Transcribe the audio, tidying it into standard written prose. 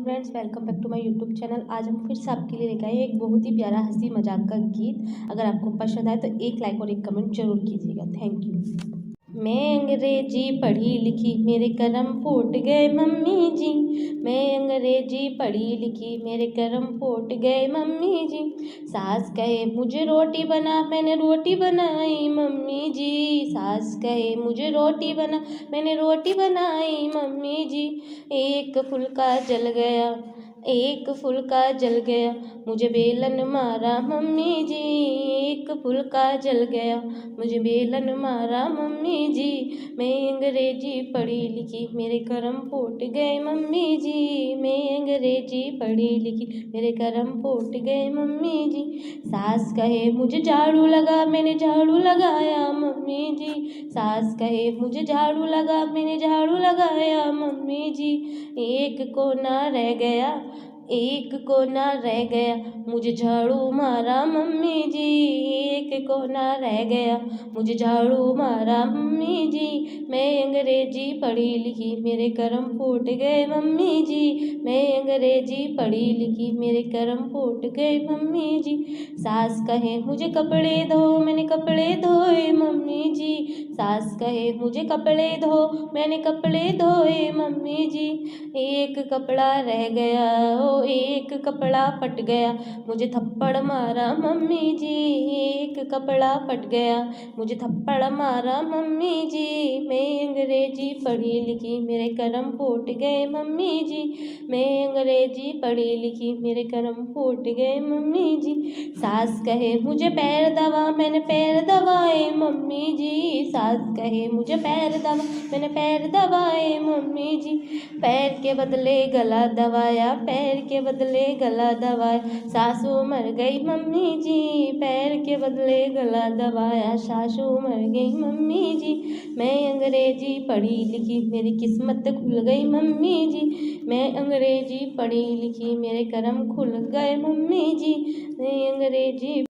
Friends, welcome back to my YouTube channel. आज हम फिर से आपके लिए लेकर आए हैं एक बहुत ही प्यारा हंसी मजाक का गीत। अगर आपको पसंद आए तो एक लाइक और एक कमेंट जरूर कीजिएगा। Thank you. मैं अंग्रेजी पढ़ी लिखी मेरे करम फूट गए मम्मी जी। मैं अंग्रेजी पढ़ी लिखी मेरे करम फूट गए मम्मी जी। सास कहे मुझे रोटी बना, मैंने रोटी बनाई मम्मी जी। सास कहे मुझे रोटी बना, मैंने रोटी बनाई मम्मी जी। एक फुल्का जल गया, एक फुल्का जल गया, मुझे बेलन मारा मम्मी जी। एक फुल्का जल गया, मुझे बेलन मारा मम्मी जी। मैं अंग्रेजी पढ़ी लिखी मेरे करम फूट गए मम्मी जी। मैं अंग्रेजी पढ़ी लिखी मेरे करम फूट गए मम्मी जी। सास कहे मुझे झाड़ू लगा, मैंने झाड़ू लगाया मम्मी जी। सास कहे मुझे झाड़ू लगा, मैंने झाड़ू लगाया मम्मी जी। एक कोना रह गया, एक कोना रह गया, मुझे झाड़ू मारा मम्मी जी। एक कोना रह गया, मुझे झाड़ू मारा मम्मी जी। मैं अंग्रेजी पढ़ी लिखी मेरे करम फूट गए मम्मी जी। मैं अंग्रेजी पढ़ी लिखी मेरे करम फूट गए मम्मी जी। सास कहे मुझे कपड़े धो, मैंने कपड़े धोए मम्मी जी। सास कहे मुझे कपड़े धो, मैंने कपड़े धोए मम्मी जी। एक कपड़ा रह गया, ओ एक कपड़ा फट गया, मुझे थप्पड़ मारा मम्मी जी। एक कपड़ा फट गया, मुझे थप्पड़ मारा मम्मी जी। मैं अंग्रेजी पढ़ी लिखी मेरे करम फूट गए मम्मी जी। मैं अंग्रेजी पढ़ी लिखी मेरे करम फूट गए मम्मी जी। सास कहे मुझे पैर दबा, मैंने पैर दबाए मम्मी जी। सास कहे मुझे पैर दबा, मैंने पैर दबाए मम्मी जी। पैर के बदले गला दबाया, पैर के बदले गला दबाया, सासू मर गई मम्मी जी। पैर के बदले गला दबाया, सासू मर गई मम्मी जी। मैं अंग्रेजी पढ़ी लिखी मेरी किस्मत खुल गई मम्मी जी। मैं अंग्रेजी पढ़ी लिखी मेरे करम खुल गए मम्मी जी। मैं अंग्रेजी